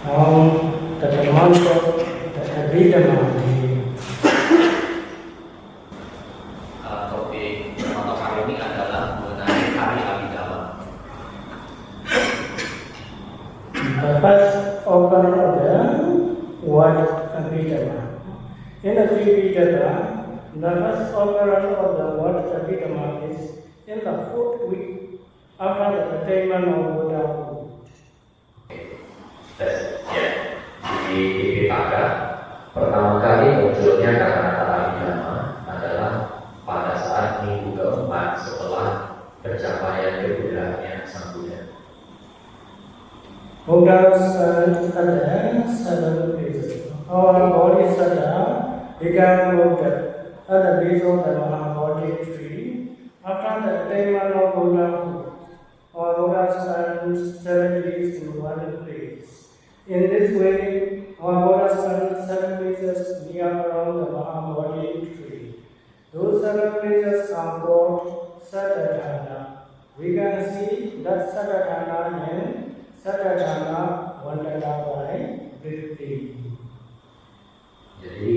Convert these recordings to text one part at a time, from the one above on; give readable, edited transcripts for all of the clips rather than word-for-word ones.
The month of the Abhidhamma day. Topik untuk kali ini adalah mengenai hari Abhidhamma. The first opener of the word Abhidhamma. In the Abhidhamma, the first opener of the word Abhidhamma is in the fourth week after the attainment of Buddhahood. Di Pitaka, pertama kali munculnya kata-kata Abhidhamma adalah pada saat minggu keempat setelah pencapaian kebuddhaan Sang Buddha. Buddha spent at 7 phases. Our Bodhisattva began Buddha at the base of the Mahabodhi tree. After the attainment of Buddhahood, our Buddha spent 7 days in one place. In this way, our Buddha spent 7 places near around the Mahabodhi tree. Those 7 places are called Satadhana. We can see that Satadhana and Satadhana Vandana by 50. Jadi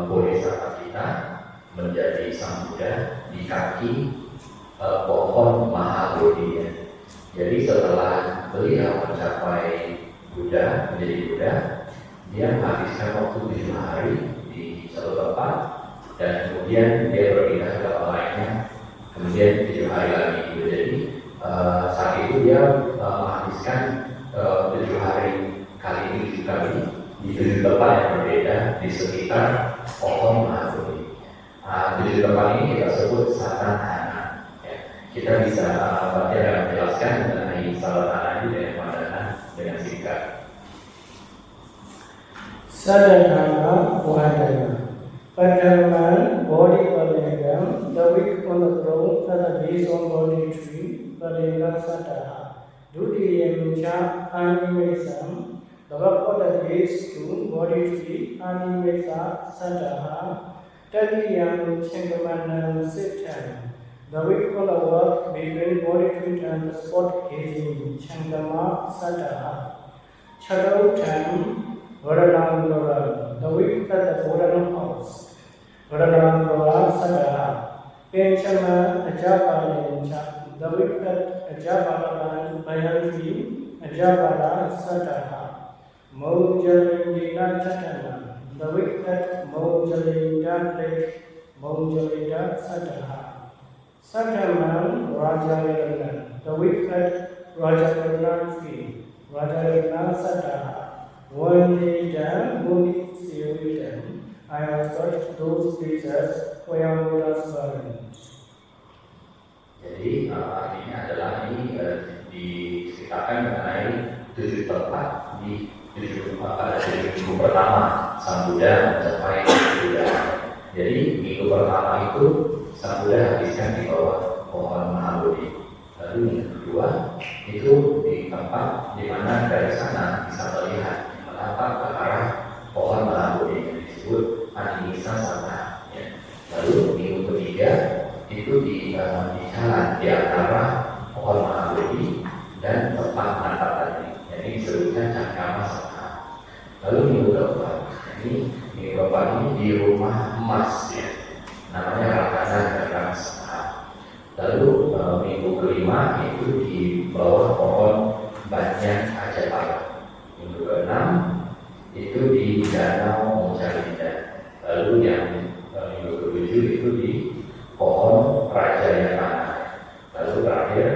Bodhisattva kita menjadi Sang Buddha di kaki pohon Mahabodhi. Jadi setelah beliau mencapai Buddha, menjadi Buddha, dia menghabiskan waktu 7 hari di satu tempat dan kemudian dia berpindah ke tempat lainnya, kemudian 7 hari lagi. Jadi saat itu dia menghabiskan 7 hari kali ini 7 kali di 7 tempat yang berbeda di sekitar pohon Mahabodhi. 7 tempat ini kita sebut Satadhana. Kita bisa baca dan menjelaskan mengenai Satadhana ini dengan singkat. Satadhana Vandana. Padman Bodhi Palayagam, the week on the throne at the base of Bodhi tree, Palayagam Sataha. Dutiyam Cha Animesam, the work of the base to Bodhi tree, Animesa Sataha. Tatiyam Changamanam Sitan. The week on the work between Bodhi tree and the spot gazing, Changama Sataha. Chadautam Varanangara, the week at the Varanam house. Varanangara Sataha. Penchama Ajabalancha, the week at Ajabalan Bayantri, Ajabala Sataha. Mojalindina Chatana, the week at Mojalinda Lake, Mojalinda Sataha. Sataman Rajalina, the week at Rajalina tree, Rajalina Sataha. One day down, Muni Siwitan, I have searched those places where Buddha's burned. Jadi artinya adalah ini diceritakan mengenai 7 tempat di 7 minggu pertama Sang Buddha mencapai Buddha. Jadi minggu pertama itu Sang Buddha habiskan di bawah pohon Mahabodhi. Lalu yang kedua itu di tempat di mana dari sana bisa melihat menatap ke arah pohon Mahabodhi yang disebut Animesa Sata. Lalu minggu ketiga itu di jalan di antara pohon Mahabodhi dan tempat menatap tadi. Jadi disebutnya Cangkama Sata. Lalu minggu keempat ini di rumah emas ya. Namanya Rakana Gagam Sata. Lalu minggu kelima itu di bawah pohon Banyan Ajapala. Minggu keenam itu di Danau Mojalinda. Lalu yang minggu ketujuh itu di pohon Rajayana. Lalu terakhir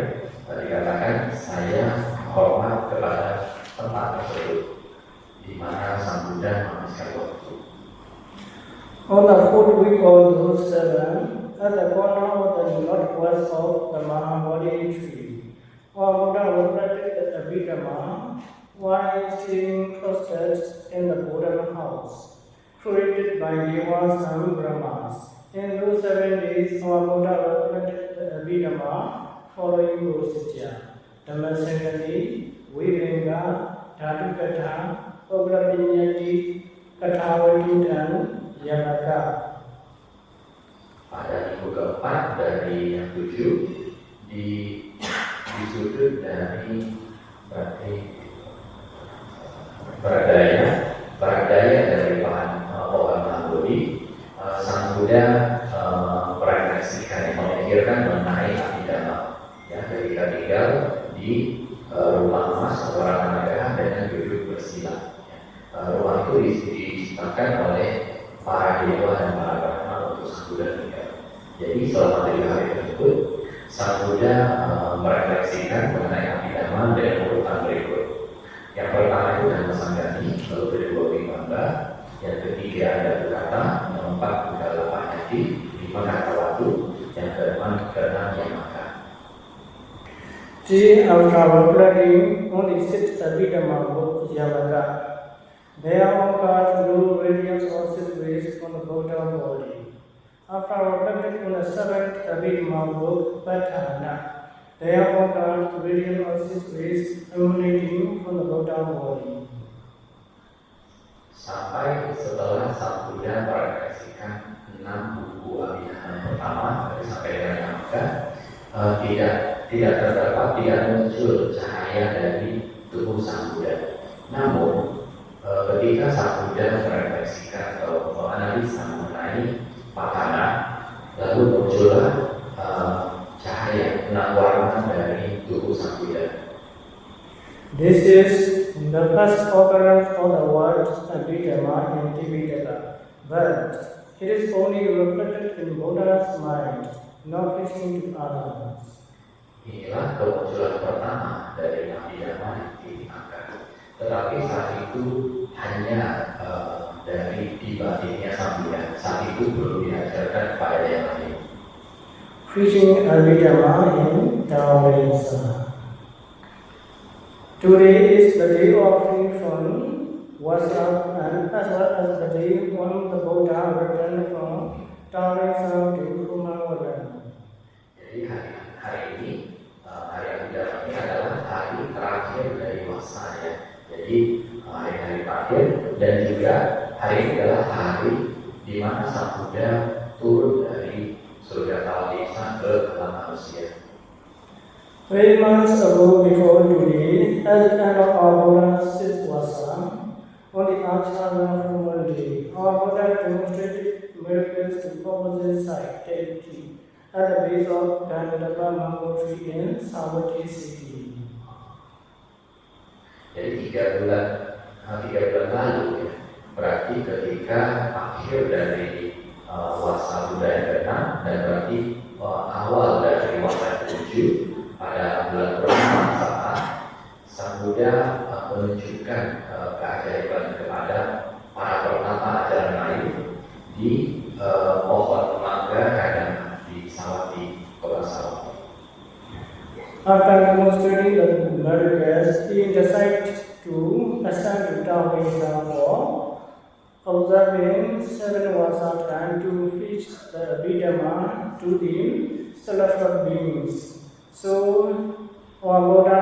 dikatakan saya hormat kepada tempat tersebut di mana Sang Buddha menghabiskan waktu. On the fourth week of those 7, at the corner of the northwest of the Mahabodhi tree, our Buddha operated the Abhidhamma while staying clustered in the Buddha house, created by Devas and Brahmas. In those 7 days, our Buddha operated the Abhidhamma following procedure: Dhammasangati, Virenga, Dhatukatha, Ugrapinyati, Kathawati, and Yamaka. Pada minggu keempat dari yang 7 di sudut dari berarti Pradaya dari pohon Nambodi, Sang Buddha merefleksikan, memikirkan mengenai Abhidhamma, ya, ketika tinggal di rumah emas atau Ratanagraha dengan duduk bersila. Rumah itu diciptakan oleh para dewa dan para brahma untuk Sang Buddha tinggal. Jadi selama 3 hari tersebut, Sang Buddha merefleksikan mengenai Abhidhamma dengan urutan berikut. Yang pertama itu Dhamma Sanggani, lalu kedua Vimamma, yang ketiga ada berkata, yang keempat adalah Panyati, 5 kata waktu, yang keenam Yamaka. After reflecting on the 6th Abhidhamma book, Yamaka, there occurred blue radiance or 6 rays on the Buddha body. After reflecting on the 7th Abhidhamma book, Patthana, there occurred radiance or 6 rays emanating from the Buddha body. Sampai setelah Sang Buddha merefleksikan 6 buku Abhidhamma pertama sampai dengan Yamaka, tidak muncul cahaya dari tubuh Sang Buddha. Namun ketika Sang Buddha merefleksikan atau menganalisa mengenai Patthana, lalu muncullah cahaya 6 warna dari tubuh Sang Buddha. This is the first occurrence of the word Abhidhamma in Tipitaka, but it is only reflected in Buddha's mind, not reaching to others. Inilah kemunculan pertama dari Abhidhamma di Tipitaka. Tetapi saat itu hanya dari di batinnya Sang Buddha. Saat itu belum diajarkan kepada yang lain. Preaching Abhidhamma in Taoism. Today is the day of refund, worship, and as well as the day when the Buddha returned from Taoism to Kumarayan. Jadi hari ini, hari Abhidhamma ini adalah hari terakhir dari masanya. Jadi hari terakhir, dan juga hari ini adalah hari di mana Sang Buddha turun dari surga Taoism ke alam manusia. 3 months ago before today, at the time of our Buddha's Siddhvasa, on the Acharya Full Day, our Buddha demonstrated miracles to opposite side, at the base of Dandapa Mango tree in Savatthi city. Jadi 3 bulan lalu, ya, berarti ketika akhir dari wasa Buddha yang ke-6, dan berarti awal dari wasa ke-7, pada bulan Purnama saat Sang Buddha menunjukkan keajaiban kepada para pertama ajaran lain di pohon mangga dan di Savatthi, kota Savatthi. After demonstrating the miracles, he decided to ascend to Taoism for observing 7 vasa time to reach the Abhidhamma to the celestial beings. So, our Buddha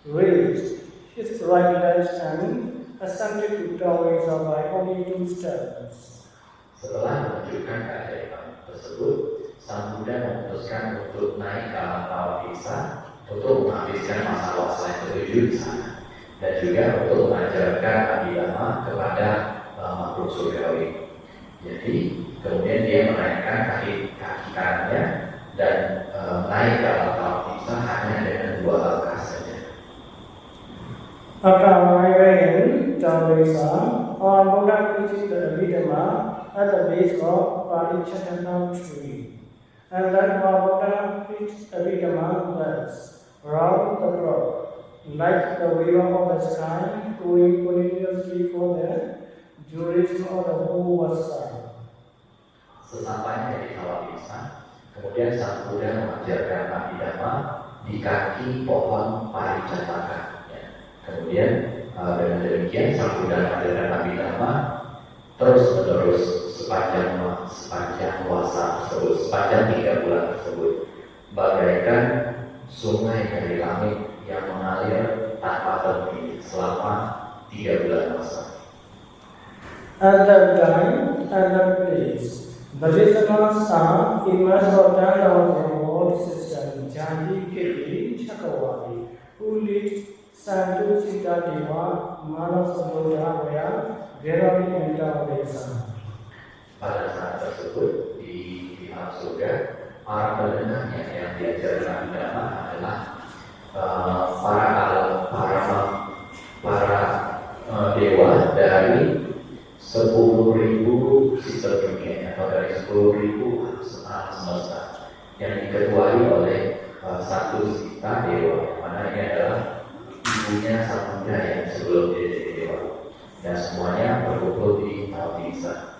raised his right leg and ascended to Taoism by only 2 steps. Setelah menunjukkan keajaiban tersebut, Sang Buddha memutuskan untuk naik ke alam Taoism untuk menghabiskan masa wasa yang ke-7 di sana, dan juga untuk mengajarkan Abhidhamma kepada makhluk surgawi. Jadi, kemudian dia menaikkan kaki kanannya dan naik ke alam Taoism hanya dengan 2 langkah saja. After arriving in Taoism, our Buddha preached the Abhidhamma at the base of Parichatana tree, and then our Buddha preached Abhidhamma bells round the clock, like the wave of the sky going continuously for the duration of the whole wasa. Sesampainya di Taoism, kemudian Sang Buddha mengajarkan Abhidhamma di kaki pohon Parichataka. Kemudian dengan demikian Sang Buddha mengajarkan Abhidhamma terus-menerus sepanjang puasa tersebut, sepanjang 3 bulan tersebut, bagaikan sungai dari langit yang mengalir tanpa henti selama 3 bulan puasa. At that time, at that place, Bhajasamas are immersed or turned out from world system, Janti Kiti Chakrawati, who leads Santu Sita Dewa Manasabodha Vaya Veroni Entavesa. Pada saat tersebut di pihak surga, para pendengarnya yang diajarkan agama adalah para dewa dari 10.000 sistem dunia atau dari 10.000 semesta yang diketuai oleh satu Sita Dewa, yang mana ini adalah ibunya Samudra yang sebelum dia jadi dewa, dan semuanya berkumpul di Tavisa.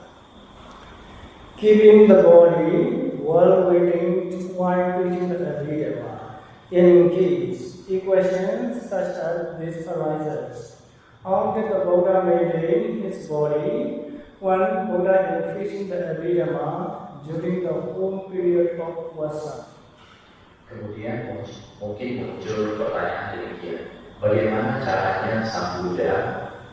Keeping the body while waiting while waiting the Deva. In case equations such as this arises, how did the Buddha maintain his body when Buddha increasing the Abhidhamma during the home period of Vasa? Kemudian mungkin muncul pertanyaan demikian, bagaimana caranya Sang Buddha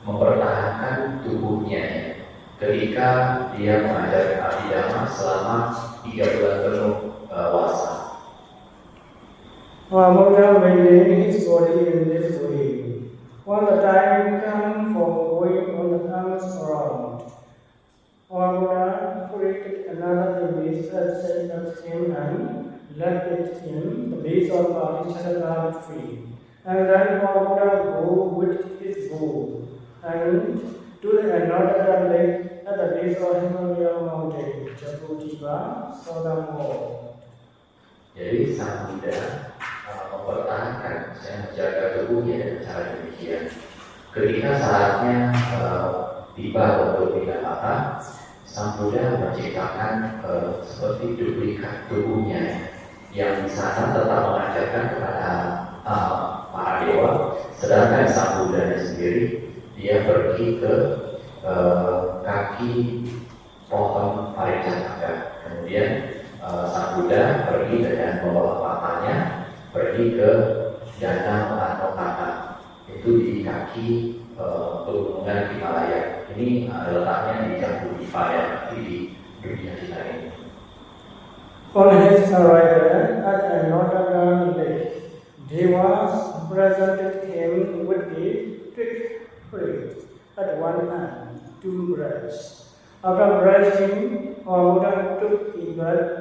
mempertahankan tubuhnya ketika dia mengajarkan Abhidhamma selama 3 bulan penuh puasa? Buddha maintained his body in this way. When the time comes for going on the comes around, Buddha created another image that set up him and left it in the base of the Chakra tree. And then Buddha go with his bow and to another lake at the base of Himalaya mountain, Jambudvipa, southern wall. Jadi Sang Buddha mempertahankan, menjaga tubuhnya dengan cara demikian. Ketika saatnya tiba untuk pindah mata, Sang Buddha menciptakan seperti duplikat tubuhnya yang di sana tetap mengajarkan kepada para dewa, sedangkan Sang Buddha sendiri dia pergi ke kaki pohon Parijataka. Kemudian Sang Buddha pergi dengan membawa matanya, pergi ke danau Anokata, itu di kaki pegunungan Himalaya. Ini letaknya di Jambudvipa, ya, di dunia kita ini. On his arrival at another lake, Devas presented him with a thick plate at one hand to brush. After brushing, Buddha took a bath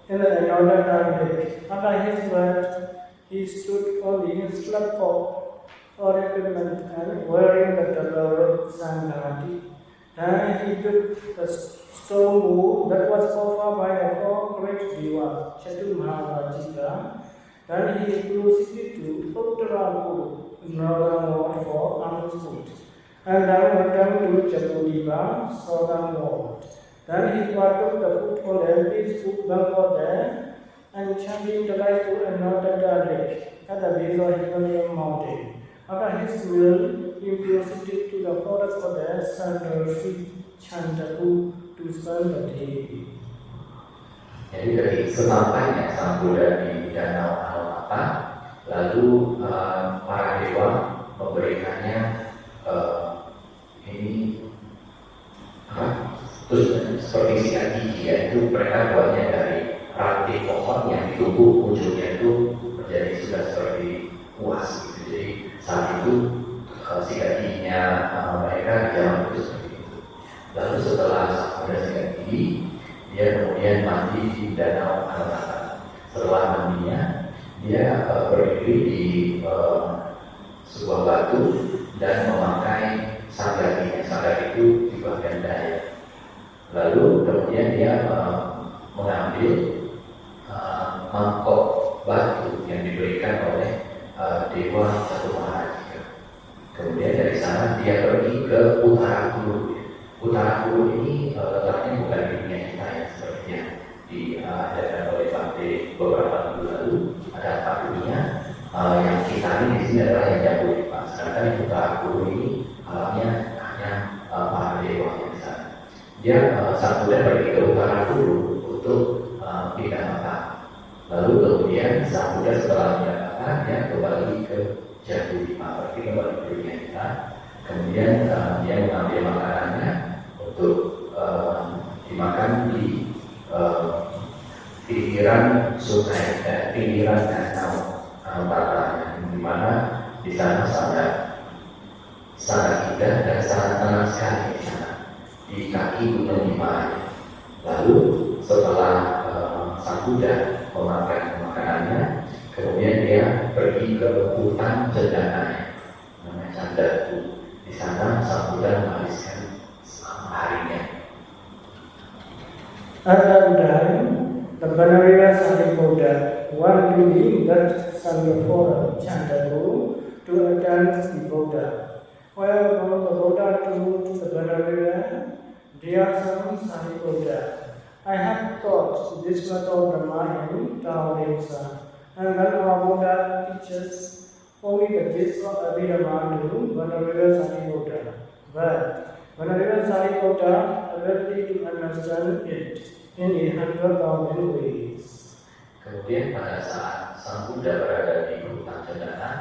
in another lake. After his bath, he stood on the slab or equipment and wearing the Tagalog Sangati. Then he took the stone bow that was offered by the four great Deva, Chaturmahajika. Then he proceeded to Uttarapur, northern ward for underfoot, and then returned to Jambudvipa, southern ward. Then he partook the food on the empty food bank there, and chanting the light to another lake at the base of Himalayan mountain. After his meal, he proceeded to the forest of the center Sri Chandaku to spend the day. Jadi dari sesampainya Sang Buddha di danau Anokata, lalu para dewa memberikannya terus seperti sikat gigi, yaitu mereka buatnya dari ranting pohon yang ditumbuk ujungnya itu menjadi sudah seperti kuas gitu. Jadi saat itu sikat giginya mereka di dalam itu seperti itu. Lalu setelah sudah sikat gigi, dia kemudian mandi di danau Anokata. Setelah mandinya, dia berdiri di sebuah batu dan memakai sanggatinya. Sanggat itu di bagian daya. Lalu kemudian dia mengambil mangkok batu yang diberikan oleh Dewa Chaturmahajika. Kemudian dari sana dia pergi ke Uttarapur. Uttarapur ini letaknya bukan di dunia kita ya, seperti yang diadakan oleh Bante beberapa minggu lalu. Ada 4 dunia. Yang kita ini di sini adalah yang Jambudvipa. Sedangkan yang Uttarapur ini alamnya hanya para dewa yang di sana. Dia Sang Buddha pergi ke Uttarapur untuk pindah mata. Lalu kemudian Sang Buddha setelah pindah mata, dia kembali ke Jambudvipa, pergi kembali ke dunia kita. Kemudian dia mengambil makanannya untuk dimakan di pinggiran sungai, pinggiran danau Anokata, di mana di sana sangat indah dan sangat tenang sekali di sana, di kaki Gunung Himalaya. Lalu setelah Sang Buddha memakan makanannya, kemudian dia pergi ke hutan cendana, namanya Candatu. Di sana Sang Buddha menghabiskan selama harinya. At that time, the Venerable Sariputta wanted to leave that Sangapura Chandako to attend the Buddha. While the Buddha told the Venerable, "Dear son Sariputta, I have taught this method of Brahma in Taoism, and when our Buddha teaches only the gist of Abhidhamma to Venerable Sariputta. But Venerable Sariputta ability to understand it in 100,000 ways." Kemudian pada saat Sang Buddha berada di hutan cendana,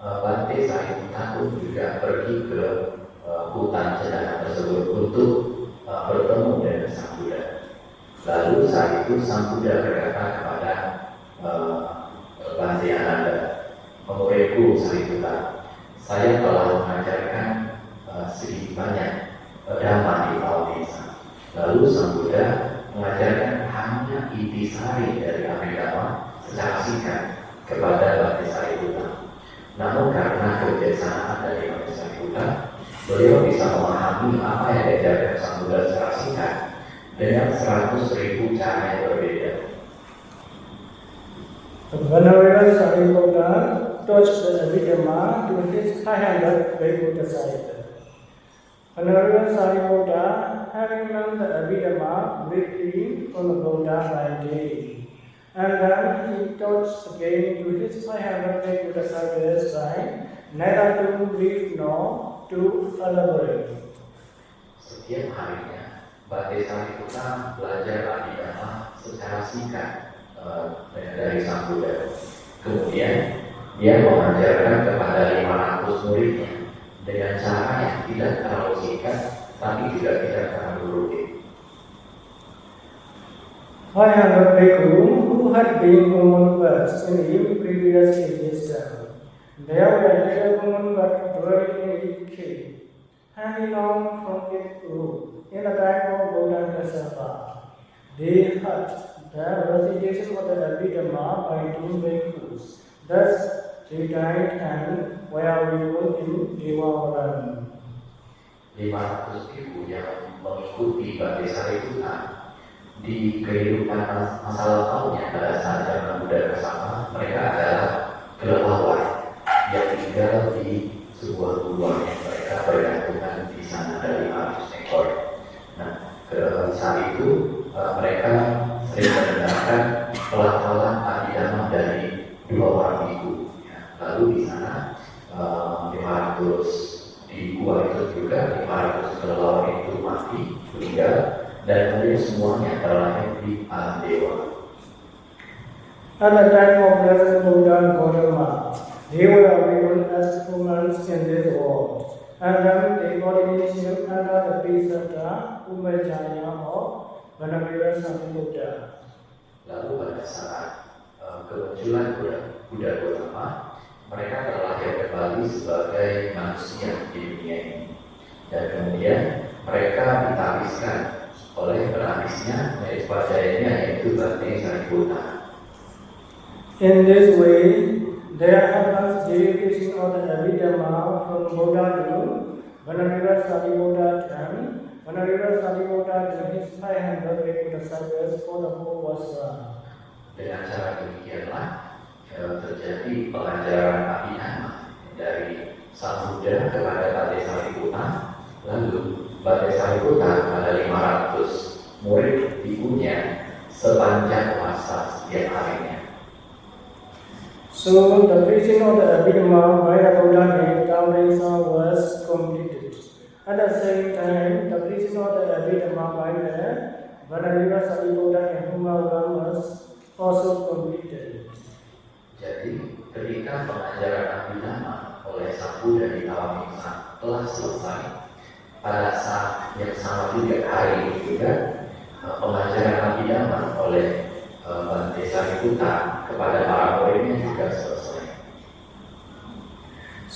Bante Sariputta pun juga pergi ke hutan cendana tersebut untuk bertemu dengan Sang Buddha. Lalu saat itu Sang Buddha berkata kepada Bante Ananda, "Muridku Sariputta, saya telah mengajarkan sedikit banyak dhamma di Taoism." Lalu Sang Buddha mengajarkan hanya intisari dari Abhidhamma secara singkat kepada Bante Sariputta. Namun karena kebijaksanaan dari Bante Sariputta, beliau bisa memahami apa yang diajarkan Sang Buddha secara singkat dengan 100.000 cara yang berbeda. The Venerable Sariputta taught the Abhidhamma to his 500 Vaikuta disciples. Venerable Sariputta, having learned the Abhidhamma briefly from the Buddha by day, and then he taught again to his 500 Vaikuta disciples by neither to brief nor to elaborate. Setiap harinya, Bante Sariputta belajar Abhidhamma secara singkat dari Sang Buddha. Kemudian dia mengajarkan kepada 500 muridnya dengan cara yang tidak terlalu singkat, tapi juga tidak terlalu rumit. 500 Bhikkhu who had been Woman-versed in previous existence. They were little women but dwelling in each cave, hanging on from its roof in the time of Buddha Kasapa. They heard the recitation of the Abhidhamma by 2 Bhikkhus. Thus, they died and were reborn in Devavaran. 500 bhikkhu yang mengikuti Bante Sariputta di kehidupan masa lampaunya pada saat zaman Buddha Kasapa, mereka adalah kelelawar yang tinggal di sebuah gua yang mereka bergantungan di sana dari 500 ekor. Nah, saat itu mereka sering mendengarkan pelafalan Abhidhamma dari 2 orang bhikkhu. Lalu di sana 500 di gua itu juga 500 kelelawar itu mati, meninggal, dan kemudian semuanya terlahir di alam dewa. At the time of Blessed Buddha Gautama, they were reborn as humans in this world, and then they got initiated under the preceptor Ummajaya of Venerable Sariputta. Lalu pada saat kemunculan Buddha Gautama, mereka terlahir kembali sebagai manusia di dunia ini, dan kemudian mereka ditapiskan oleh penapisnya, yaitu pacayanya, yaitu Bante Sariputta. In this way, there happens derivation of the Abhidhamma from Buddha to Venerable Sariputta and Venerable Sariputta to his 500 Vaikuta disciples for the whole Vajra. Dengan cara demikianlah terjadi pengajaran Abhidhamma dari Sang Buddha kepada Bante Sariputta, lalu Bante Sariputta kepada 500 murid bhikkhunya sepanjang masa setiap harinya. So the preaching of the Abhidhamma by the Buddha in Taoism was completed. At the same time, the preaching of the Abhidhamma by the Venerable Sariputta in Humagan was also completed. Jadi, ketika pengajaran Abhidhamma oleh Sang Buddha di Taoism telah selesai, pada saat yang sama juga hari ini juga pengajaran Abhidhamma oleh Bante Sariputta kepada para muridnya juga selesai.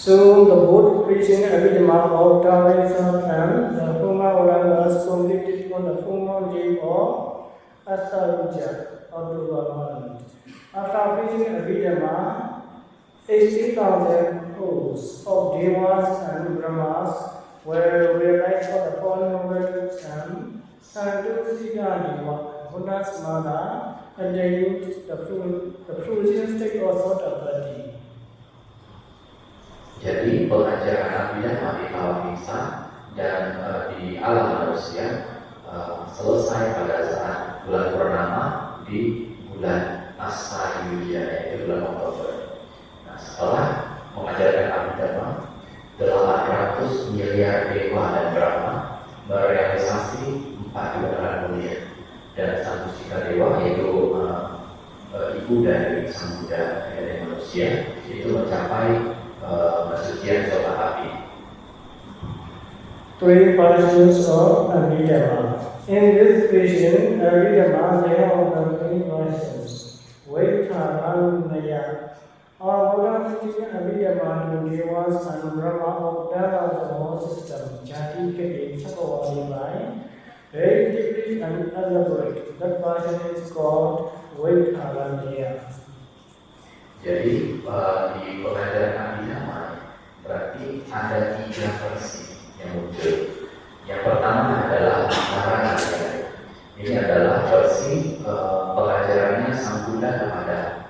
Soon the boat reaching Abhidhamma of Taoism and the former order was completed on the former day of Asaruja or Durvaman. After reaching Abhidhamma, 80,000 hosts of Devas and Brahmas were realized for the following words and Sandusika Deva, Buddha's mother, attained the fruition state of Sotapaddi. Jadi pengajaran Abhidhamma di alam insan dan di alam manusia selesai pada saat bulan purnama di bulan Asayuja, yaitu bulan Oktober. Nah, setelah mengajarkan Abhidhamma, 800 miliar dewa dan Brahma merealisasi 4 kebenaran mulia, dan Sandusika Dewa yaitu ibu dari Sang Buddha dari manusia itu mencapai kesucian Sotapaddi. 3 versions of Abhidhamma. In this vision, Abhidhamma there are the 3 versions. Vaitharanaya. Our Buddha teaching Abhidhamma to Devas and Brahma of the whole system, Jati Kati Chakavali by very deeply and elaborate. That version is called Vaitharanaya. Jadi di pengajaran Abhidhamma berarti ada 3 versi yang muncul. Yang pertama adalah Maranatha. Ini adalah versi pengajarannya Sang Buddha kepada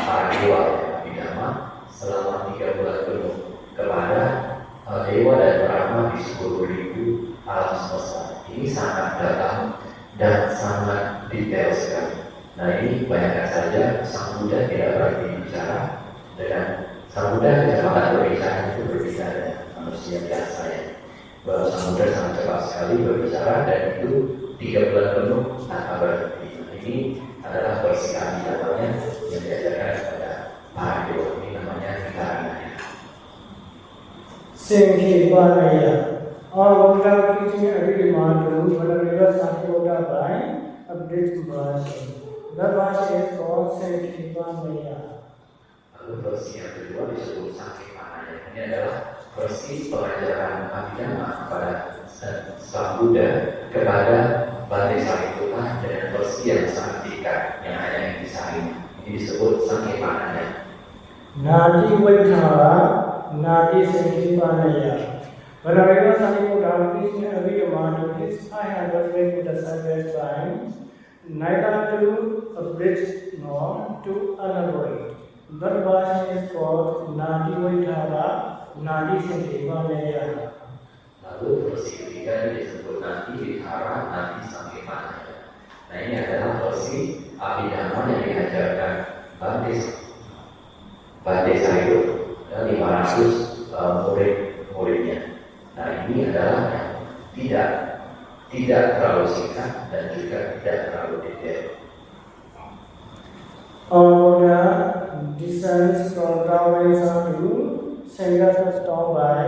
para dewa Abhidhamma selama 3 bulan penuh kepada dewa dan Brahma di 10.000 alam semesta. Ini sangat dalam dan sangat detail sekali. Nah, ini banyakkan saja Sang Buddha tidak berarti bicara dengan Sang Buddha kecepatan berbicara itu berbeda dengan manusia biasa ya. Bahwa Sang Buddha sangat cepat sekali berbicara dan itu 3 bulan penuh tanpa berhenti. Ini adalah versi Abhidhamma yang diajarkan kepada para dewa. Ini namanya Vitaranaya. Sankhipanaya. Our Buddha teaching Abhidhamma to Venerable Sankhipada by Abhidhamma version. The version is called Sankhipanaya. Lalu versi yang kedua disebut Sankhipanaya. Ini adalah versi pengajaran Abhidhamma kepada Sang Buddha kepada Bante Sariputta dengan versi yang sangat singkat yang hanya yang disaring. Ini disebut Sankhipanaya. Nadi Vaithara, Nadi Sankhipanaya. Venerable Sariputta teaching Abhidhamma to his 500 Buddha service time, neither to abridge nor to elaborate. That version is called Nadi Vaithara, Nadi Sankhipanaya. Lalu versi ketiga disebut Nadi Vihara, Nadi Sankhipanaya. Nah, ini adalah versi Abhidhamma yang diajarkan Bante Sariputta dan 500 murid-muridnya. Nah, ini adalah yang tidak terlalu singkat dan juga tidak terlalu detail. Our Buddha descends from Taoism to Sangha Stone by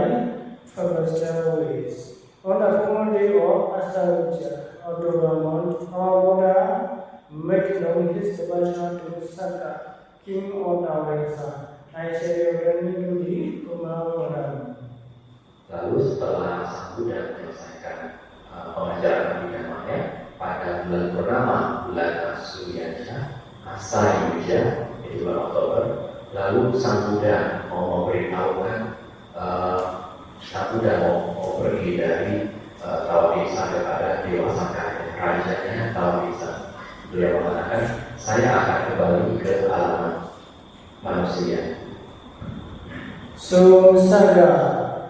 Professor Ways. On the former day of Asaruja, or Durvaman, our Buddha made known his devotion to Saka, king of Taoism, and said to the Kumaran. Lalu setelah Sang Buddha menyelesaikan pengajaran Abhidhamma pada bulan purnama, bulan Asayuja, yaitu bulan Oktober, lalu Sang Buddha mau memberitahukan Sang Buddha mau pergi dari Taoism kepada Dewa Sangkara, rajanya Taoism. Beliau mengatakan, saya akan kembali ke alam manusia. So Sangha,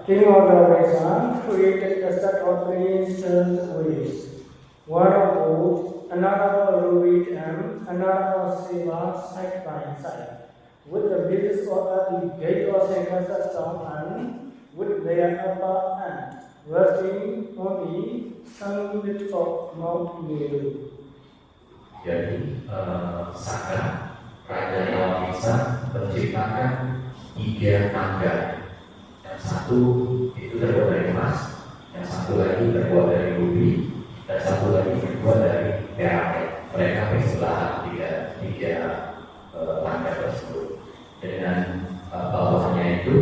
king of Taoism, created a set of 3 instant ways. One of both, another of Ruby and another of Siva side by side, with the basis of the gate of Sankasa stone and with their upper end, resting on the summit of Mount Meru. Jadi, Saka, Raja Dewa Bisa menciptakan 3 tangga. Yang satu itu terbuat dari emas, yang satu lagi terbuat dari rubi, dan satu lagi terbuat dari perak. Mereka bersebelahan tiga tangga tersebut. Dengan bawahnya itu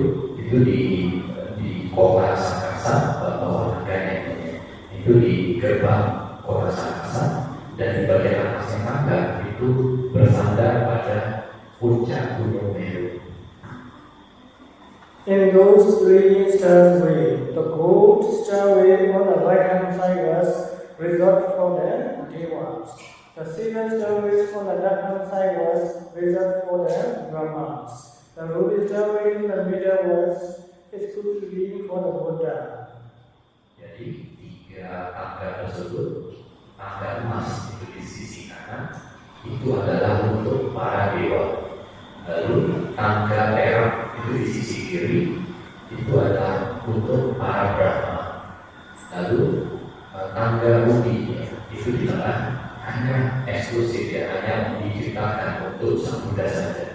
itu di kota Sangkasa bawah nagranya itu di gerbang kota Sangkasa, dan di bagian atasnya tangga itu bersandar pada puncak Gunung Meru. In those three stairways, the gold stairway on the right-hand side was reserved for the Devas. The silver stairway on the left-hand side was reserved for the Brahmas. The ruby stairway in the middle was exclusively for the Buddha. Jadi tiga tangga tersebut, tangga emas itu di sisi kanan, itu adalah untuk para dewa. Lalu tangga perak itu di sisi kiri, itu adalah untuk para Brahma. Lalu tangga rubi itu di tengah hanya eksklusif, ya, hanya diciptakan untuk Sang Buddha saja.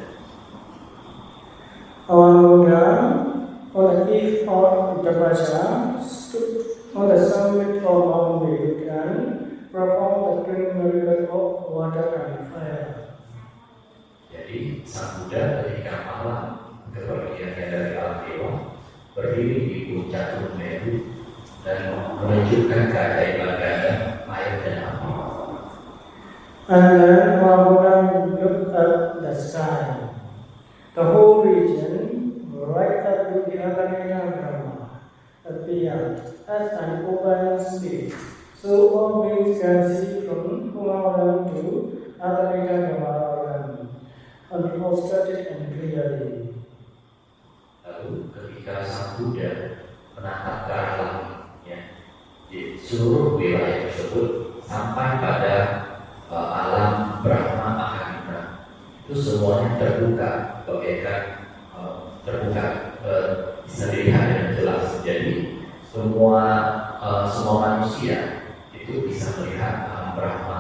Our Buddha, on the eve of the Praja, stood on the summit of Mount Meru and performed the great miracle of water and fire. Jadi Sang Buddha ketika malam kepergiannya dari alam dewa berdiri di puncak Gunung Meru dan menunjukkan keajaiban air dan api. And then our Buddha looked at the sky. The whole region, right up to the Agarika Brahma, appeared as an open space. So all beings can see from Kumaran to Agarika Brahma, unobstructed and clearly. Lalu ketika Sang Buddha menatap ke arah langit, ya, di seluruh wilayah tersebut sampai pada alam Brahma Akanita, itu semuanya terbuka, bagaikan terbuka, bisa dilihat dengan jelas. Jadi semua manusia itu bisa melihat alam Brahma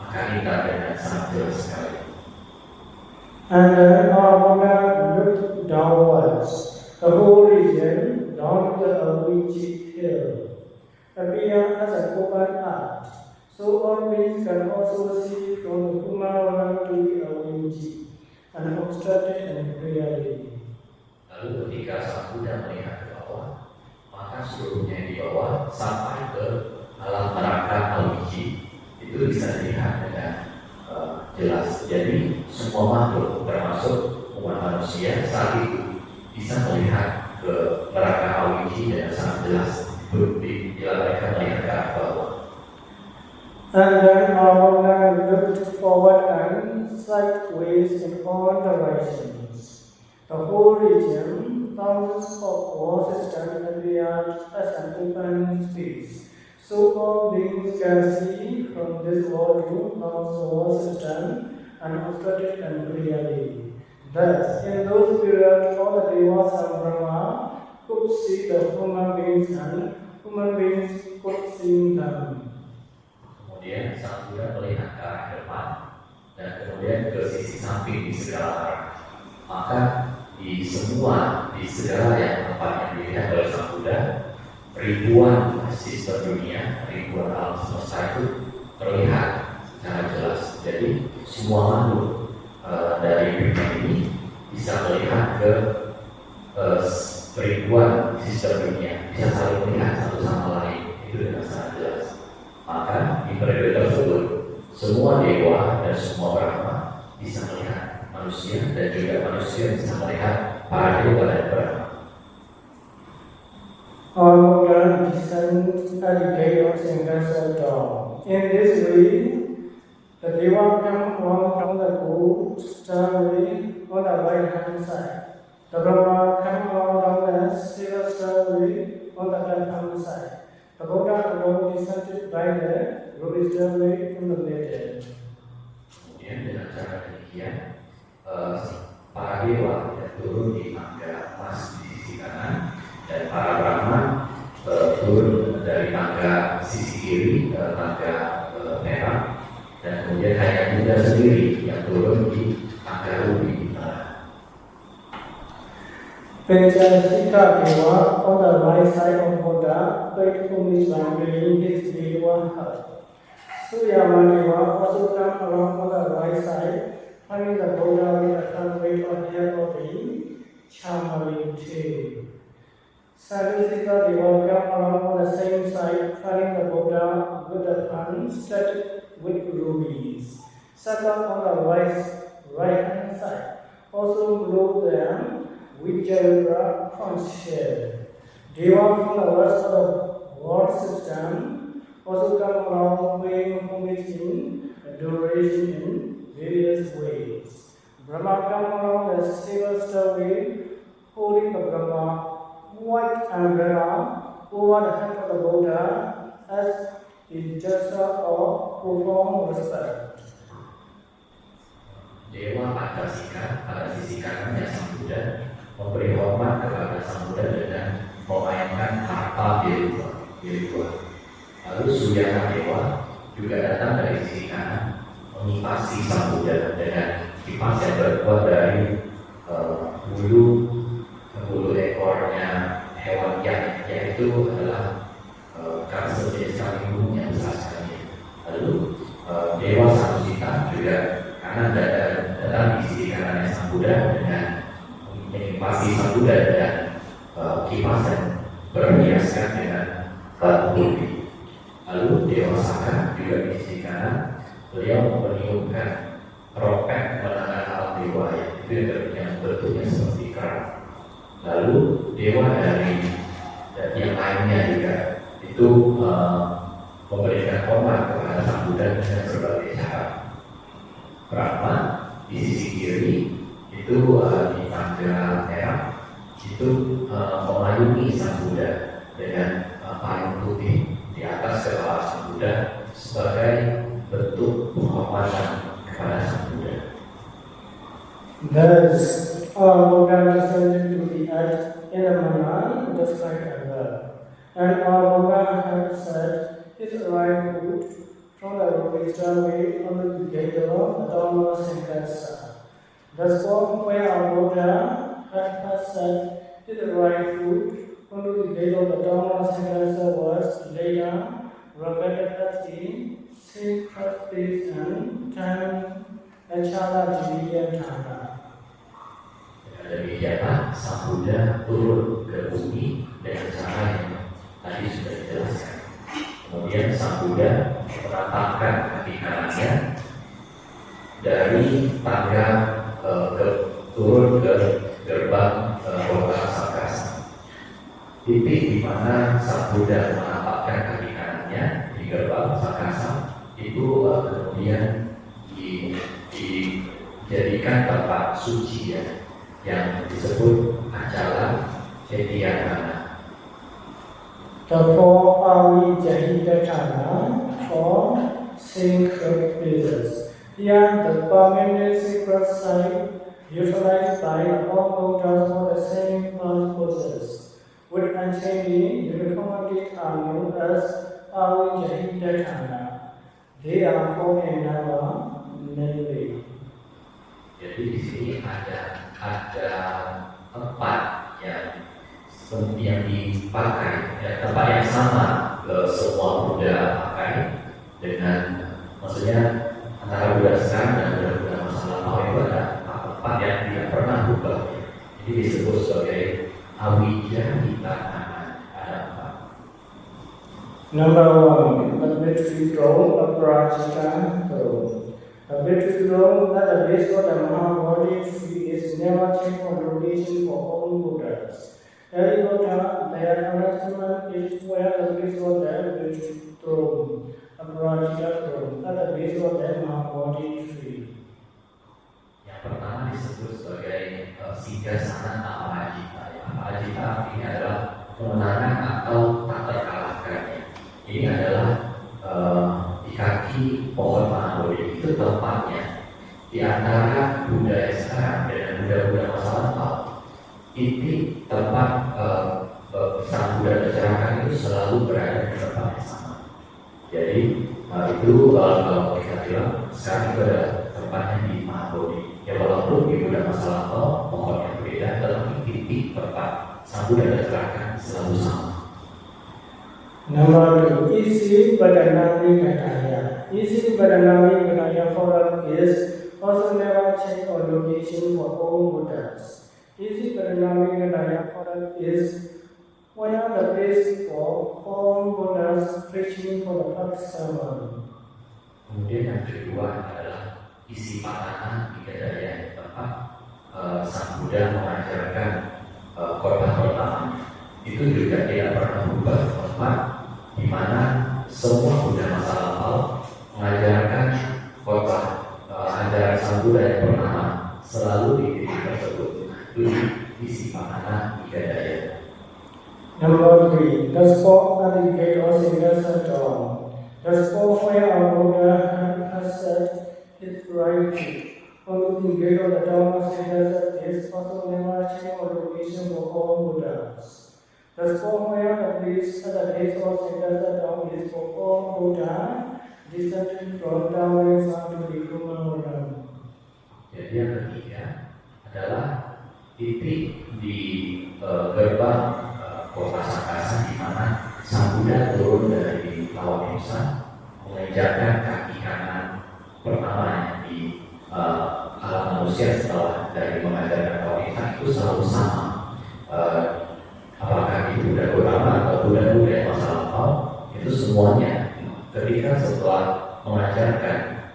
Akanita dengan sangat jelas sekali. And then our Buddha looked downwards. The whole region, down to the Avicii hill, appeared as an open arch. So all beings can also see from the Kumaran to the Avicii, unobstructed and clearly. Lalu ketika Sang Buddha melihat ke bawah, maka seluruhnya di bawah sampai ke alam neraka Avicii itu bisa dilihat dengan jelas. Jadi semua makhluk termasuk umat manusia saat itu bisa melihat ke neraka Avicii dengan sangat jelas bila mereka melihat ke arah bawah. And then our Buddha looked forward and sideways in all directions. The whole region, thousands of war systems appeared as an open space. So all beings can see from this world to the war system unobstructed and clearly. Thus, in those periods, all the devas and Brahma could see the human beings and human beings could see them. Kemudian Sang Buddha melihat ke arah depan dan kemudian ke sisi samping di segala arah. Maka di segala tempat yang dilihat oleh Sang Buddha, ribuan sistem dunia, ribuan alam semesta itu terlihat secara jelas. Jadi semua makhluk dari dunia ini bisa melihat ke ribuan sistem dunia, bisa saling melihat satu sama lain, itu dengan sangat jelas. Maka di periode tersebut semua dewa dan semua Brahma bisa melihat manusia, dan juga manusia bisa melihat para dewa dan Brahma. Our Buddha descends at the gate of Singasa dawn. In this way, the Deva come along the gold stairway on the right-hand side. The Brahma come along the silver stairway on the left-hand side. The Buddha alone descended by the ruby stairway in the middle. Kemudian dengan cara demikian, para dewa turun di tangga emas di sisi kanan, dan para Brahma turun dari tangga sisi kiri ke tangga merah, dan kemudian hanya Buddha sendiri yang turun di tangga rubi di tengah. Panchasika Deva on the right side of Buddha prayed only by bringing his Deva heart. Suyama Deva also come along on the right side, having the Buddha with a third weight on the head of the Chamali tail. Sadhusika Deva come along on the same side, carrying the Buddha with the hand studded with rubies. Saka on the right hand side also blew them with Jayavra conch shell. Deva from the rest of the world system also come along paying homage in adoration in various ways. Brahma come along the silver way, holding the Brahma white umbrella over the head of the Buddha as a gesture of profound respect. Dewa Antasika pada sisi kanannya Sang Buddha memberi hormat kepada Sang Buddha dengan memainkan harpa biru. Lalu Suyana Dewa juga datang dari sisi kanan mengipasi Sang Buddha dengan kipas yang terbuat dari bulu ekornya hewan yang yaitu adalah kasur jenis kambing yang besar sekali. Lalu Dewa Sadhusita juga kanan datang di sisi kanannya Sang Buddha dengan mengipasi Sang Buddha dengan kipas yang berhiaskan dengan batu putih. Lalu Dewa Saka juga di sisi kanan, beliau meniupkan trompet menangan alam dewa yang bentuknya seperti kerang. Lalu dewa dari yang lainnya juga itu memberikan hormat kepada Sang Buddha dengan berbagai cara. Brahma di sisi kiri itu di tangga merah itu memayungi Sang Buddha dengan payung putih di atas kepala Sang Buddha sebagai bentuk penghormatan kepada Sang Buddha. Thus, our Buddha descended to the earth in a manner described above, and our Buddha had set his right foot from the Rohistra way on the gate of Dharma Sankasa. The spot where our Buddha had set his right foot onto the gate of the Dharma Sankasa was later regarded as the sacred place and time Achala Jiviya Thana. Demikianlah Sang Buddha turun ke bumi dengan cara yang tadi sudah dijelaskan. Kemudian Sang Buddha meratakan kaki kanannya dari tangga turun ke gerbang Loka Sakasa. Titik di mana Sang Buddha menapakkan kaki kanannya di gerbang Sakasa itu kemudian dijadikan tempat suci yang disebut Acala Cetiyanana. The four Avi Jahidatana form sacred places. Here, the permanent sacred site utilized by all Buddhas for the same purposes, with unchanging uniformity are known as Avi Jahidatana. They are found in Nava, mainly. Jadi di sini ada tempat yang dipakai, tempat yang sama semua Buddha pakai dengan, maksudnya antara Buddha sekarang dan Buddha masa lampau itu ada tempat yang tidak pernah berubah. Jadi disebut sebagai Awijahitana. Ada empat. Number one, the victory throne of Rajita throne. The victory throne at the base of the Mahabodhi tree is never checked on rotation for all Buddhas. Every Buddha, their announcement is where the base of the victory throne of Rajita throne at the base of the Mahabodhi tree. Yang pertama disebut sebagai Siddhasana Apajita. Apajita artinya adalah kemenangan atau tak terkalahkannya. Ini adalah di kaki pohon Mahabodhi, itu tempatnya di antara Buddha yang sekarang dengan Buddha-Buddha masa lampau. Titik tempat Sang Buddha tercerahkan itu selalu berada di tempat yang sama. Jadi itu kalau kita bilang sekarang itu adalah tempatnya di Mahabodhi. Ya walaupun di Buddha masa lampau pohon yang berbeda, tetapi titik tempat Sang Buddha tercerahkan selalu sama. Number two, Isi Badanami Gataya. Isi Badanami Gataya forum is also never checked on location for all Buddhas. Isi Badanami Gataya forum is where the place for all Buddhas preaching for the first sermon. Kemudian yang kedua adalah isi pakanan di Kedaya, tempat Sang Buddha mengajarkan khotbah pertama. Itu juga tidak pernah berubah, tempat di mana semua Buddha masa lampau mengajarkan khotbah ajaran Sang Buddha yang pertama selalu di titik tersebut. Itu isi pakanan di Kedaya. Number 3, the spot at the gate of Singasa Dawn. The spot where our Buddha has set his right feet. On the gate of the dawn of Singasa is also marching or location for all Buddhas. The spot where the place at the base of Singasa Dawn is for all Buddha, descended from downwards onto the human realm. Jadi yang ketiga adalah titik di gerbang kota Sangkasa, di mana Sang Buddha turun dari laut Nusa, menginjakkan kaki kanan pertamanya di alam manusia setelah dari mengajarkan tauhid. Itu selalu sama. Apakah itu Buddha pertama atau Buddha-Buddha yang masa lampau, itu semuanya ketika setelah mengajarkan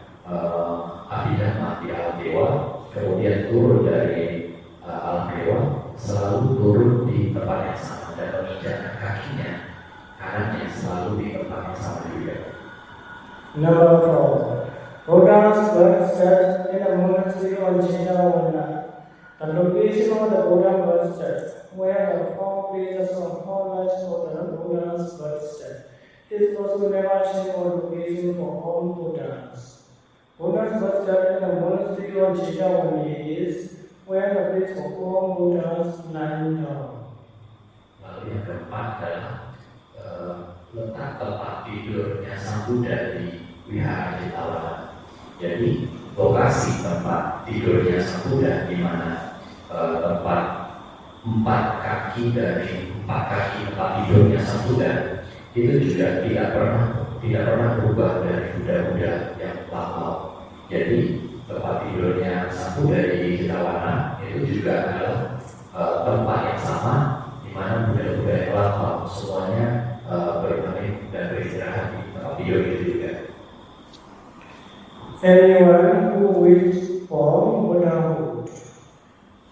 Abhidhamma di alam dewa, kemudian turun dari alam dewa, selalu turun di tempat yang sama dan menginjakkan kakinya kanannya selalu di tempat yang sama juga. Number 4, Buddha's birth set in a monastery on Chindawana. The location of the Buddha birth set, where the four places of knowledge of the Buddha's birth set, is also never or location for all Buddhas. Buddha's birth set in the monastery on Chindawana is where the place for all Buddhas lying down. Lalu yang keempat adalah letak tempat tidurnya Sang Buddha di Wihara Jetawala. Jadi lokasi tempat tidurnya Sang Buddha, di mana tempat empat kaki tempat tidurnya Sang Buddha itu juga tidak pernah berubah dari Buddha-Buddha yang lampau. Jadi tempat tidurnya Sang Buddha di Jetawala itu juga adalah tempat yang sama di mana Buddha-Buddha yang lampau semuanya bermain dan beristirahat di tempat tidur itu juga. Anyone who waits for Buddhahood.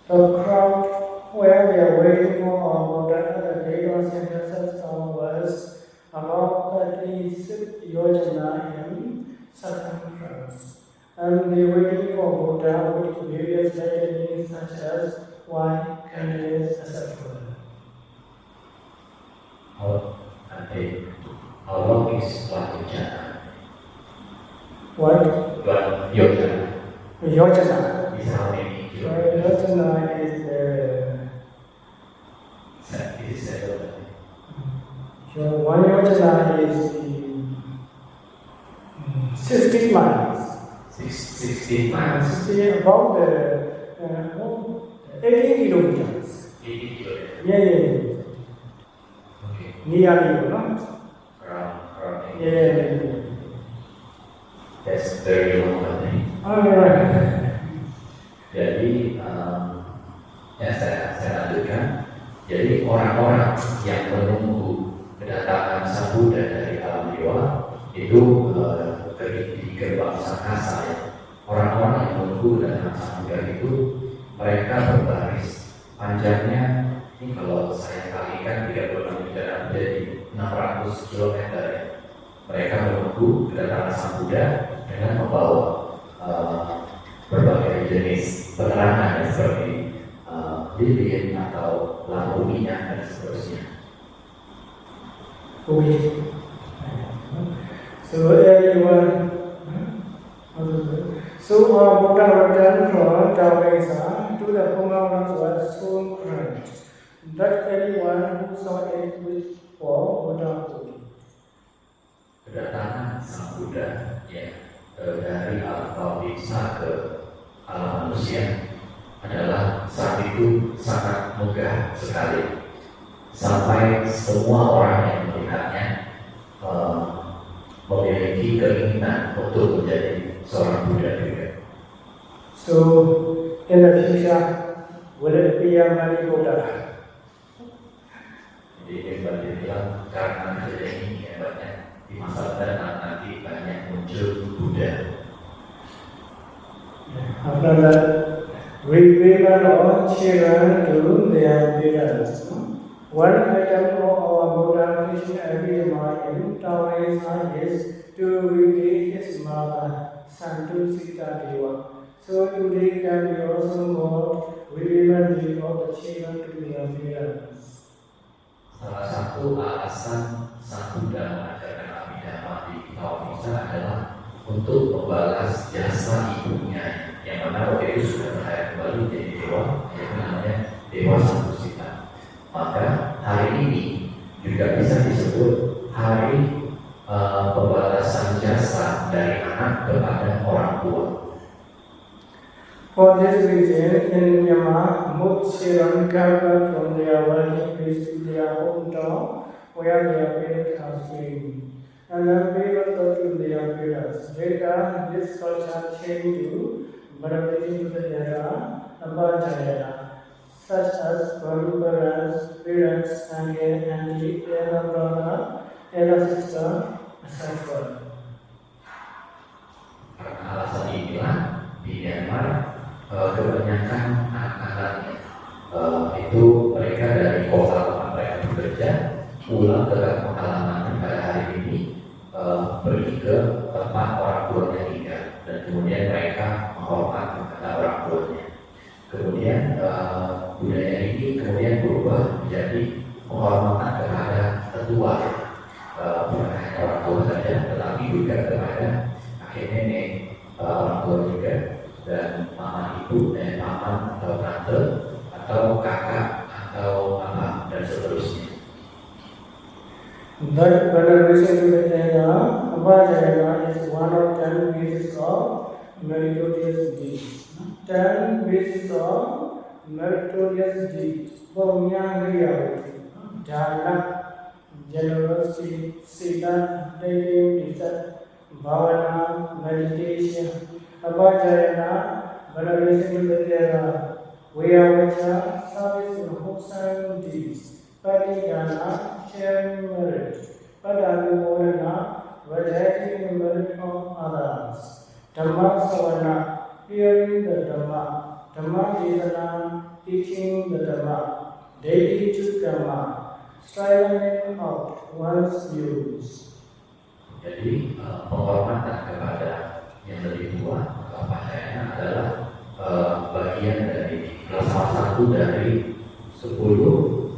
The crowd where they are waiting for our Buddha at the gate of Singasa Dawn was about 36 yojana in circumference, and they waiting for Buddha with various legends such as wine, candles, etc. How long is one yojana? What? One yojana Yojana. is how many kilometers? Yojana is It is settled. so one yojana is 16 miles. 16 miles. 60, about 18 kilometers. 80 kilometers. Yeah. Okay. Nearly, no? Around 80. Yeah. That's very long, I think. Alright. Jadi saya lanjutkan. Jadi orang-orang yang menunggu kedatangan Sang Buddha dari alam dewa itu di gerbang Sangkasa, ya. Orang-orang yang menunggu kedatangan Sang Buddha itu mereka berbaris panjangnya. Ini kalau saya kalikan 36 meter jadi 600 km, ya. Mereka menunggu kedatangan Sang Buddha dengan membawa berbagai jenis penerangan seperti lilin atau lampu minyak dan seterusnya. Okay. So everyone, Buddha returned from Tauresa to the Pumavana was so grand that anyone who saw it wished for Buddhahood. Kedatangan Sang Buddha dari alam Tauresa ke alam manusia adalah saat itu sangat megah sekali, sampai semua orang yang melihatnya memiliki keinginan untuk menjadi seorang Buddha juga. So in the future, will it be a many Buddha? Jadi dia bilang karena kejadian ini hebatnya di masa depan nanti banyak muncul Buddha. After that, we will all children to their parents. One item of our Buddha teaching every morning always is to repay his mother, Santu Sita Deva. So today can we also go remember of the children to their parents. Salah satu alasan sang Buddha mengajarkan Abhidhamma di Taoisa adalah untuk membalas jasa ibunya yang mana waktu itu sudah berhayat kembali menjadi dewa yang namanya Dewa Santu Sita. Maka hari ini juga bisa disebut hari pembalasan jasa dari anak kepada orang tua. For this reason, in Myanmar, most children gather from their working place to their hometown where their parents are staying. And then we will go to their parents. Later, this culture changed to Bhagavati Buddha Abhajayana, such as Guru parents, and auntie, elder brother, elder sister, etc. Karena alasan inilah di Myanmar kebanyakan anak-anaknya itu mereka dari kota tempat mereka bekerja pulang ke kampung halaman pada hari ini pergi ke tempat orang tuanya tinggal dan kemudian mereka menghormat kepada orang tuanya. Kemudian budaya ini kemudian berubah menjadi penghormatan kepada tetua, bukan hanya orang tua saja tetapi juga kepada kakek nenek, orang tua juga, dan mama ibu dan paman atau tante atau kakak atau mama dan seterusnya. That veneration to the Abhajayana is one of 10 bases of meritorious deeds. 10 bases of meritorious deeds. Pumyangriya, Dharana, generosity, Sita, daily desert, Bhavana, meditation, Abhajayana, veneration to the Vayavacha, service in wholesome deeds. Parijana, sharing merit. Padadimodana, variety in merit of others. Dhamma savana, hearing the Dhamma. Dhamma desana, teaching the Dhamma. Daily to Dhamma, striving out one's views. Jadi penghormatan kepada yang lebih tua, Abhajayana adalah bagian dari salah satu dari 10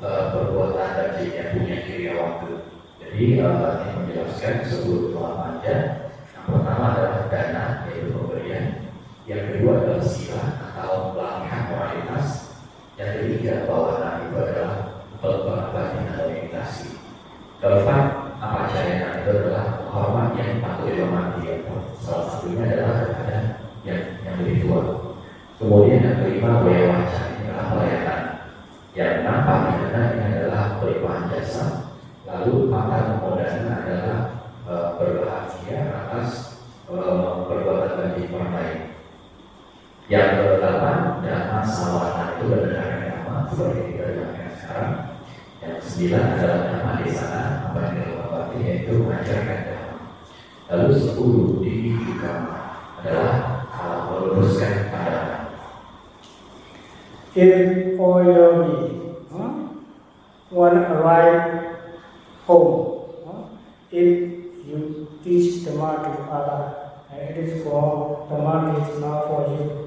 perbuatan bajik yang punya kriya waktu. Jadi ini menjelaskan 10 doa manja. Yang pertama adalah dana, yaitu pemberian. Yang kedua adalah sila atau pelatihan moralitas. Yang ketiga bawana, itu adalah pengabdian atau meditasi. Keempat, Abhajayana itu adalah hormat yang patut dihormati. Salah satunya adalah kepada yang lebih tua. Kemudian yang kelima, Vayavacha, ini adalah pelayanan. Yang enam, Parijana, ini adalah pelimpahan jasa. Lalu Paramodana adalah berbahagia atas perbuatan bagi orang lain. Yang kedelapan, Dhamma Sawana, itu mendengarkan Dhamma seperti kita dengarkan sekarang. Yang kesembilan adalah Dhamma Desana, apa yang dilewati, yaitu mengajarkan Dhamma. Lalu 10 Dini juga adalah meluruskan pandangan. If for yogi, one arrive home, if you teach Dhamma to other, it is for Dhamma is not for you.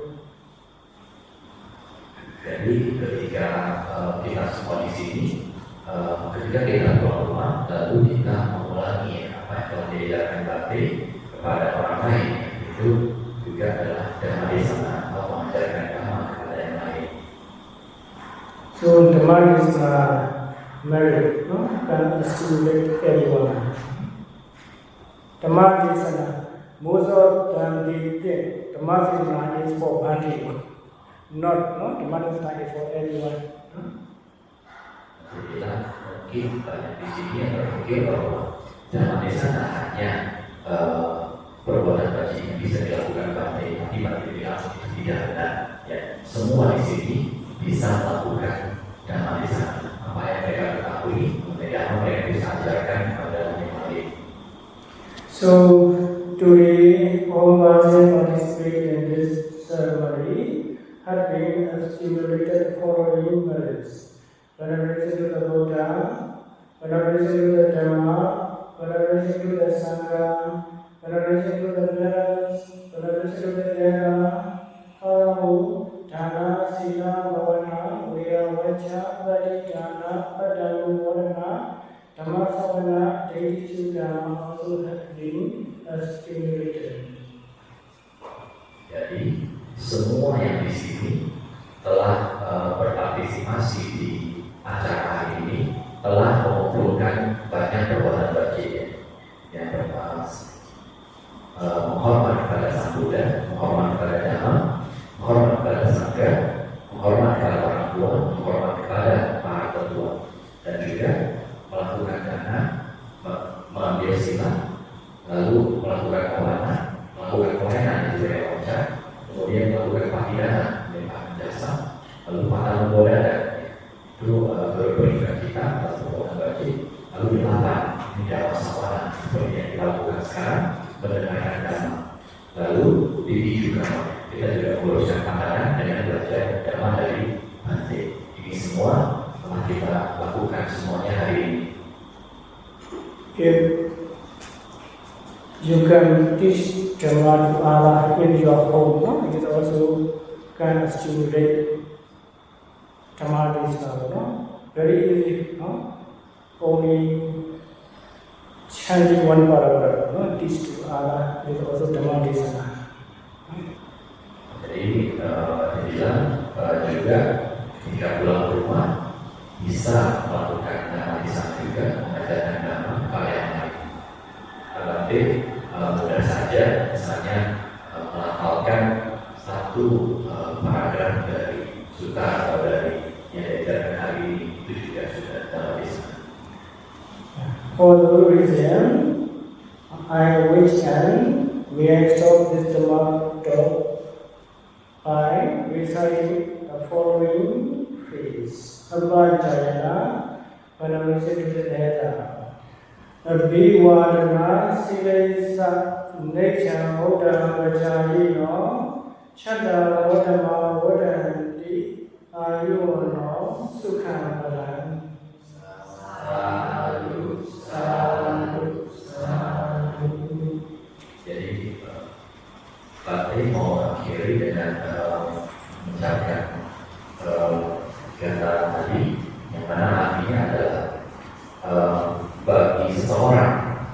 Jadi ketika kita semua di sini, ketika kita keluar rumah, lalu kita mengulangi apa yang telah diajarkan bakti kepada orang lain, itu juga adalah Dhamma Desana atau mengajarkan Dhamma kepada yang lain. So Dhamma is merit, can stimulate everyone. Dhamma Desana, most of them they think Dhamma Desana is for bhakti, not Dhamma Desana is for everyone. Kita mungkin di sini yang berpikir bahwa Dhamma Desana hanya perbuatan bajik yang bisa dilakukan bhakti, tapi bagi bilang itu tidak benar. Ya, semua di sini bisa melakukan Dhamma Desana. Apa yang mereka ketahui, So today all Virgin participate in this ceremony have been stimulated following merits. Veneration to the Buddha, veneration to the Dhamma, veneration to the Sangha, veneration to the Vedas, veneration to the Veda, Haru, Dana, Sila, Bhavana, Veda, Vacha, Vadidana, Padamu, Vodana, Dhammasavana, Deity Sudama also have been stimulated. Jadi semua yang di sini telah berpartisipasi di acara hari ini telah mengumpulkan banyak perbuatan baik. Yang pertama, menghormat kepada Sang Buddha, menghormat kepada Dhamma, menghormat kepada Sangha, menghormat kepada orang tua, menghormat kepada para tetua, dan juga melakukan dana, mengambil sila, lalu melakukan kawana, melakukan pelayanan di Budaya Waca, kemudian melakukan pakidana, melakukan jasa, lalu patah membodada, itu berberikan kita atas perbuatan baik, lalu dilakukan di dalam sawana seperti yang dilakukan sekarang, mendengarkan dhamma, lalu dibijukan, kita juga meluruskan pandangan dengan belajar dhamma dari Bante. Ini semua telah kita lakukan semuanya hari ini. If you can teach Dhamma to Allah in your home, no? It also can stimulate Dhamma Desana, no? Very easy, no? Only chanting one paragraph, no? Teach to Allah is also Dhamma Desana. Jadi dibilang juga jika pulang ke rumah bisa melakukan dhamma di sana juga, mengajarkan dhamma kepada yang lain. Tapi mudah saja misalnya melafalkan satu paragraf dari sutta atau dari yang diajarkan hari ini, itu juga sudah dhamma di sana. For the reason, I wish and may I stop this Dhamma talk by reciting the following phrase. Abhajayana, Vanamisi Veda. Abhivadana Silesa Necha Buddha Vajayino Chada Vodama Vodanti Ayuno Sukham Padan. Sadhu, sadhu, sadhu. Jadi Bante mau akhiri dengan mengucapkan kata tadi yang mana artinya adalah bagi seseorang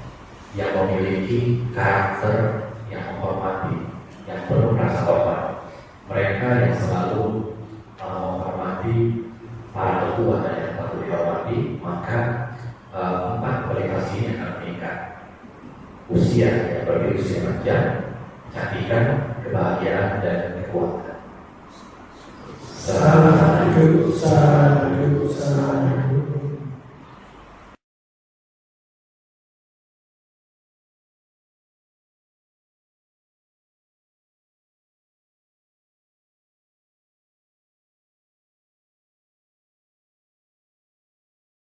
yang memiliki karakter yang menghormati, yang penuh rasa hormat, mereka yang selalu menghormati para tetua dan yang patut dihormati, maka empat kualitasnya akan meningkat. Usia yang berarti usia panjang, kecantikan, kebahagiaan, dan kekuatan. Sadhu, sadhu, sadhu.